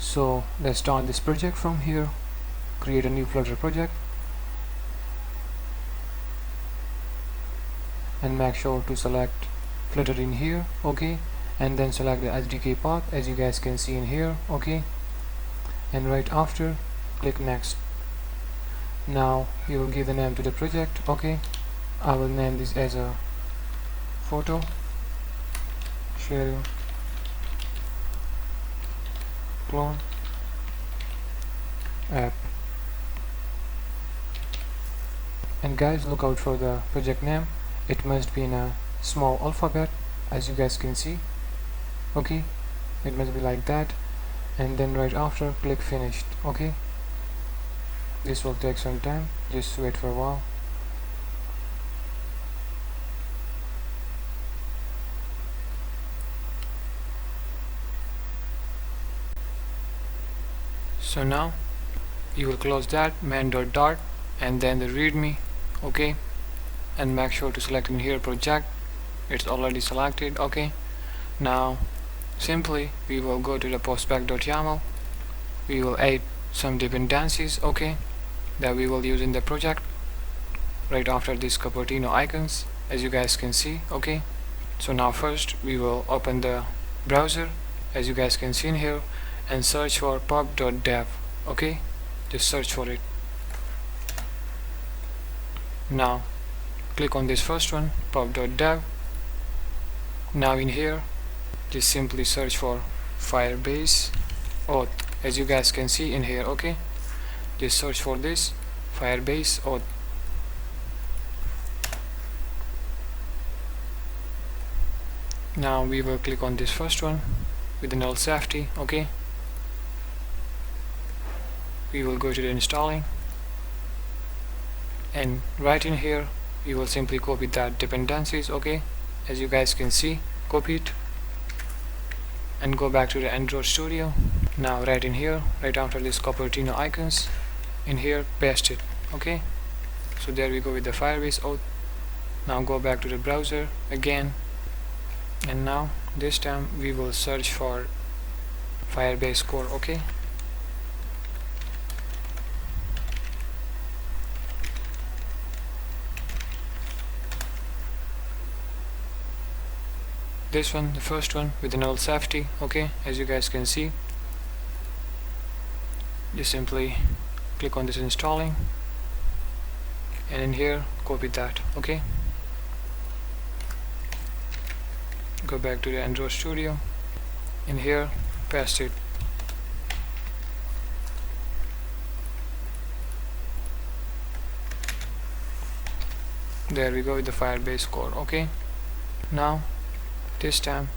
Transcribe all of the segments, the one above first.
So let's start this project from here. Create a new Flutter project and make sure to select Flutter in here, okay, and then select the SDK path as you guys can see in here, okay, and right after click next. Now you will give the name to the project, okay. I will name this as a photo sharing clone app. And guys, look out for the project name. It must be in a small alphabet as you guys can see, okay, it must be like that. And then right after click finished, okay. This will take some time, just wait for a while. So now you will close that main.dart and then the readme, okay, and make sure to select in here project. It's already selected, okay. Now simply we will go to the postback.yaml. We will add some dependencies, okay, that we will use in the project right after these Cupertino icons as you guys can see, okay. So now first we will open the browser as you guys can see in here and search for pub.dev, okay, just search for it. Now click on this first one, pub.dev. Now in here just simply search for Firebase auth as you guys can see in here, okay, just search for this Firebase auth. Now we will click on this first one with the null safety, okay. We will go to the installing and right in here we will simply copy that dependencies, okay, as you guys can see, copy it and go back to the Android Studio. Now right in here, right after this Cupertino icons, in here paste it, okay. So there we go with the Firebase auth. Now go back to the browser again, and now this time we will search for Firebase core, okay. This one, the first one with the null safety, okay, as you guys can see. Just simply click on this installing and in here copy that, okay. Go back to the Android Studio, in here paste it. There we go with the Firebase core, okay. Now this time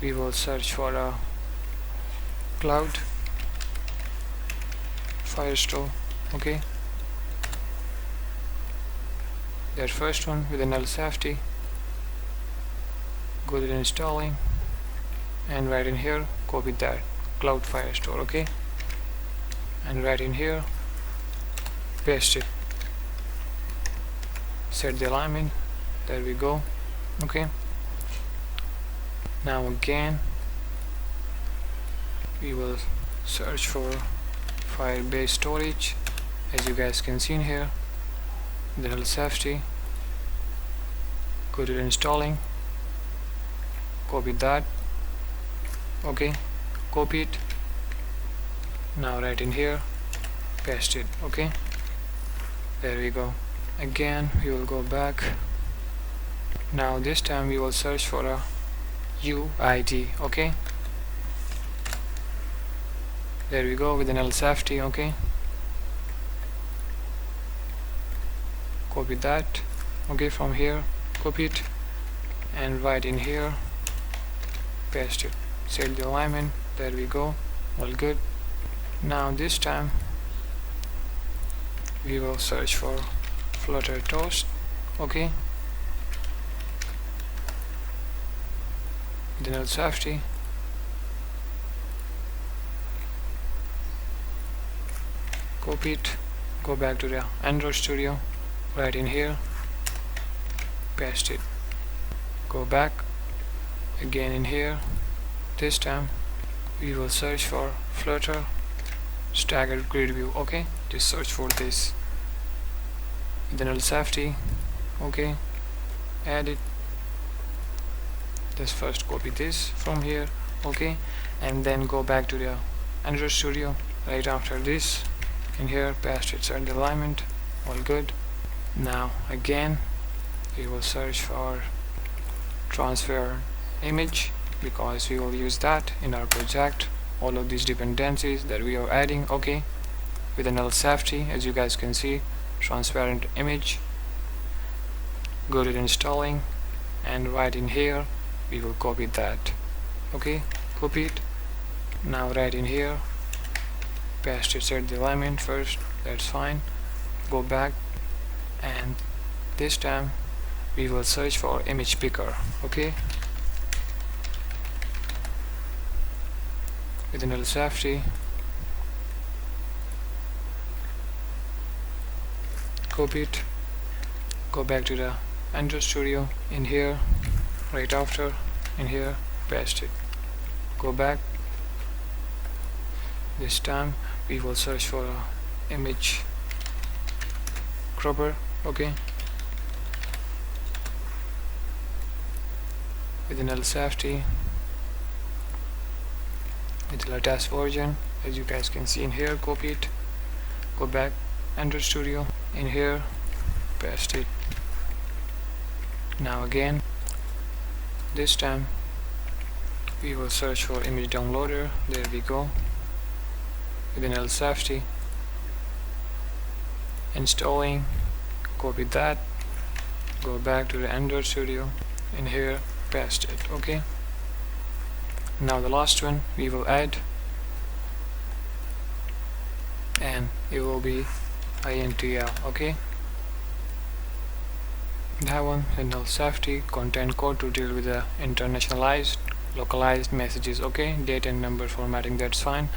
we will search for a cloud firestore, okay. That first one with the null safety. Go to the installing and right in here copy that cloud firestore, okay, and right in here paste it. Set the alignment, there we go, okay. Now again we will search for Firebase storage as you guys can see in here, the null safety. Go to the installing, copy that, okay, copy it. Now right in here paste it, okay, there we go. Again we will go back. Now this time we will search for a UID, okay, there we go with the null safety, okay, copy that, okay, from here copy it and right in here paste it. Set the alignment, there we go, all good. Now this time we will search for Flutter toast, okay, the null safety, copy it, go back to the Android Studio, right in here paste it. Go back again in here, this time we will search for Flutter staggered grid view. Okay, just search for this with null safety. Okay, add it. Just first copy this from here. Okay, and then go back to the Android Studio. Right after this, in here, paste it at the alignment. All good. Now again, we will search for transfer image, because we will use that in our project. All of these dependencies that we are adding. Okay, with a null safety, as you guys can see, transparent image. Go to installing, and right in here we will copy that. Okay, copy it. Now right in here, paste it at the alignment first. That's fine. Go back, and this time we will search for image picker. Okay, with null safety, copy it. Go back to the Android Studio. In here, right after, in here, paste it. Go back. This time we will search for a image cropper. Okay, with null safety, with the latest version, as you guys can see in here. Copy it. Go back, Android Studio. In here, paste it. Now again, this time we will search for image downloader. There we go. With null safety, installing. Copy that. Go back to the Android Studio. In here, paste it. Okay, now the last one we will add, and it will be intl. Okay, that one with null safety, content code to deal with the internationalized localized messages. Okay, date and number formatting, that's fine.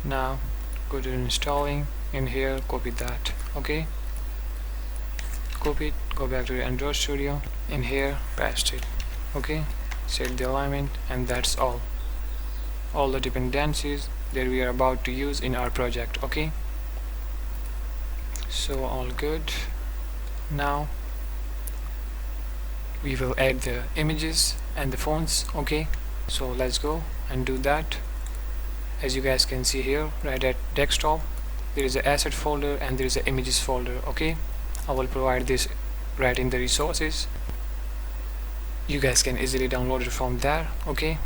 Now go to installing. In here, copy that. Okay, copy it. Go back to the Android Studio. In here, paste it. Okay, set the alignment, and that's all the dependencies that we are about to use in our project. Okay, so all good. Now we will add the images and the fonts. Okay, so let's go and do that. As you guys can see here, right at desktop, there is an asset folder and there is an images folder. Okay, I will provide this right in the resources. You guys can easily download it from there. Okay,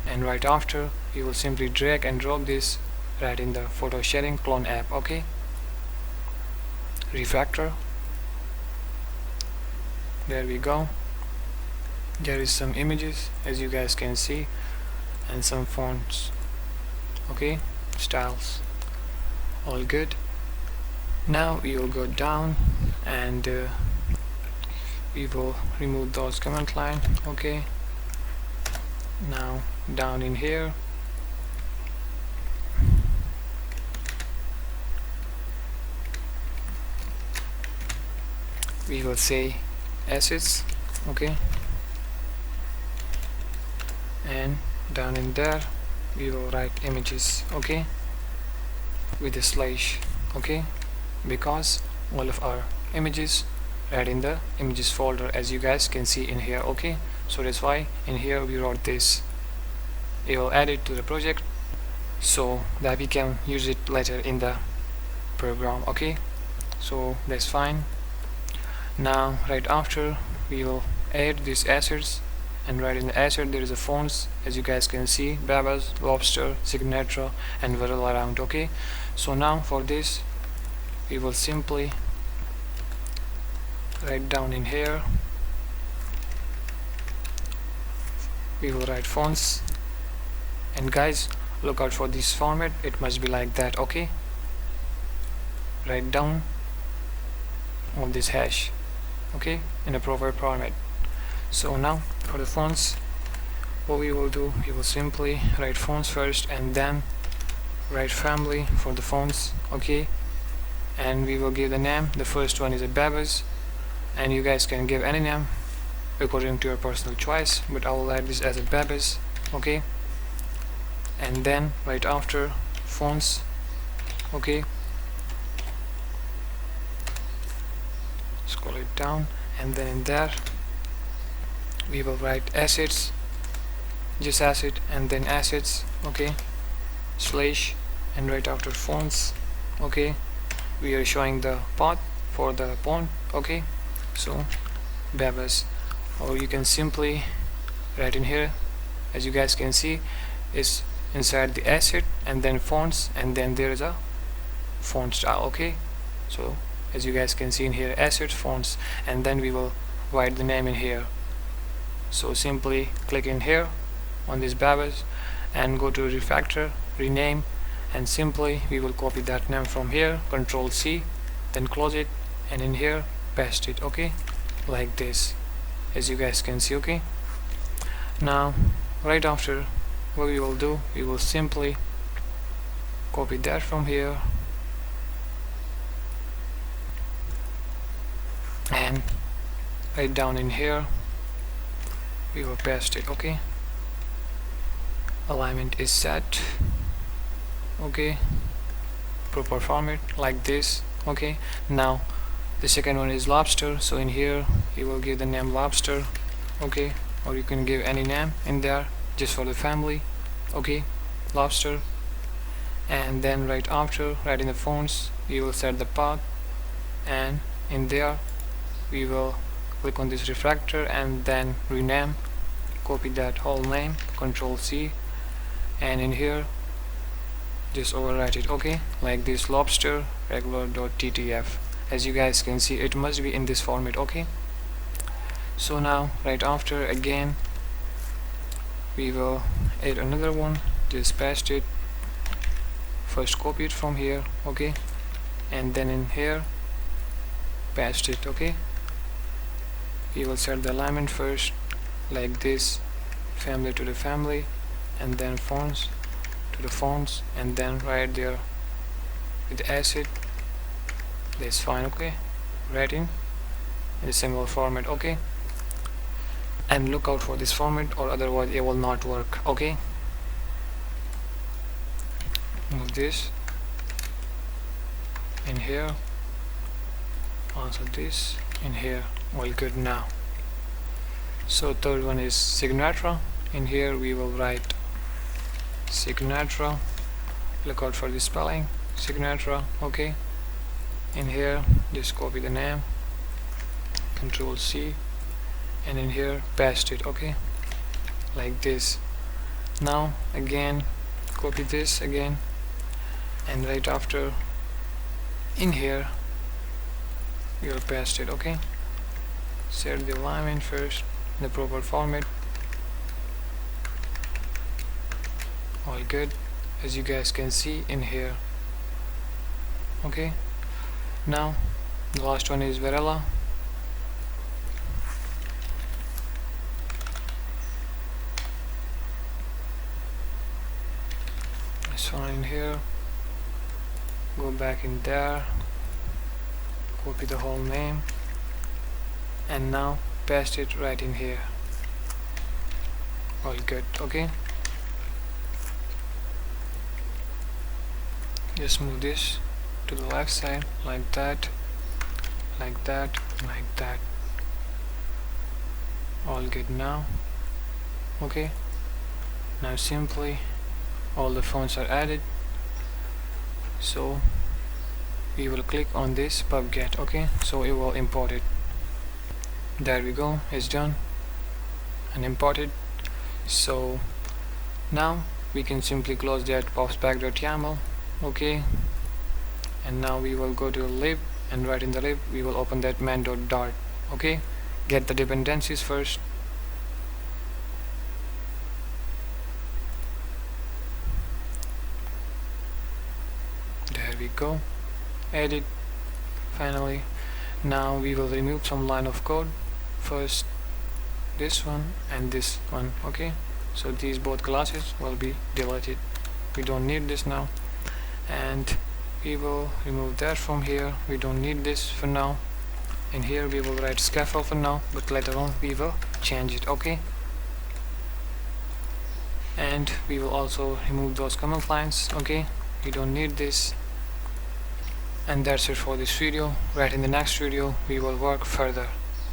and right after, you will simply drag and drop this right in the photo sharing clone app. Okay, refactor. There we go. There is some images, as you guys can see, and some fonts. Okay, styles, all good. Now we will go down, and we will remove those command line. Okay, now down in here, we will say assets. Okay, and down in there we will write images. Okay, with a slash. Okay, because all of our images right in the images folder, as you guys can see in here. Okay, so that's why in here we wrote this. It will add it to the project so that we can use it later in the program. Okay, so that's fine. Now right after, we will add these assets, and right in the asset there is a fonts, as you guys can see, Babas, Lobster, Signature, and Viral around. Okay, so now for this we will simply write down in here, we will write fonts, and guys, look out for this format. It must be like that. Okay, write down all this hash. Okay, in a proper format. So now for the fonts, what we will do, we will simply write fonts first and then write family for the fonts. Okay, and we will give the name. The first one is a Babas, and you guys can give any name according to your personal choice, but I will add this as a Babas. Okay, and then right after fonts, okay, scroll it down, and then in there we will write assets, just asset, and then assets, okay, slash, and right after fonts, okay, we are showing the path for the font, okay, so Babas, or you can simply write in here, as you guys can see, is inside the asset and then fonts, and then there is a font style, okay, so as you guys can see in here, assets, fonts, and then we will write the name in here. So simply click in here on this Babas and go to refactor, rename, and simply we will copy that name from here, Control C, then close it, and in here paste it, okay, like this, as you guys can see, okay. Now right after, what we will do, we will simply copy that from here and right down in here we will paste it, okay. Alignment is set, okay, proper format like this, okay. Now the second one is lobster, so in here you will give the name lobster, okay, or you can give any name in there just for the family, okay, lobster. And then right after, right in the fonts, you will set the path, and in there we will click on this refactor and then rename, copy that whole name, Control C, and in here just overwrite it, okay, like this, lobster regular.ttf. as you guys can see, it must be in this format, okay. So now right after, again we will add another one, just paste it, first copy it from here, okay, and then in here paste it, okay. We will set the alignment first like this, family to the family, and then fonts to the fonts, and then right there with the asset, that's fine, okay, writing in a similar format, okay. And look out for this format or otherwise it will not work, okay. Move this in here, also this in here, all good now. So third one is signature. In here we will write signature, look out for the spelling, signature, okay. In here just copy the name, Control C, and in here paste it, okay, like this. Now again copy this again, and right after in here you'll paste it, okay. Set the alignment first in the proper format, all good, as you guys can see in here, okay. Now the last one is Varela. This one in here, go back in there, copy the whole name, and now paste it right in here, all good, okay. Just move this to the left side like that, like that, like that, all good now, okay. Now simply all the fonts are added, so we will click on this pub-get, okay, so it will import it. There we go, it's done and imported. So now we can simply close that popsback.yaml, okay. And now we will go to lib, and right in the lib we will open that main.dart, okay. Get the dependencies first, there we go, edit, finally. Now we will remove some line of code, first this one and this one, okay. So these both classes will be deleted, we don't need this now, and we will remove that from here, we don't need this for now. In here we will write scaffold for now, but later on we will change it, okay. and we will also remove those command lines. Okay, we don't need this. And that's it for this video. Right, in the next video we will work further.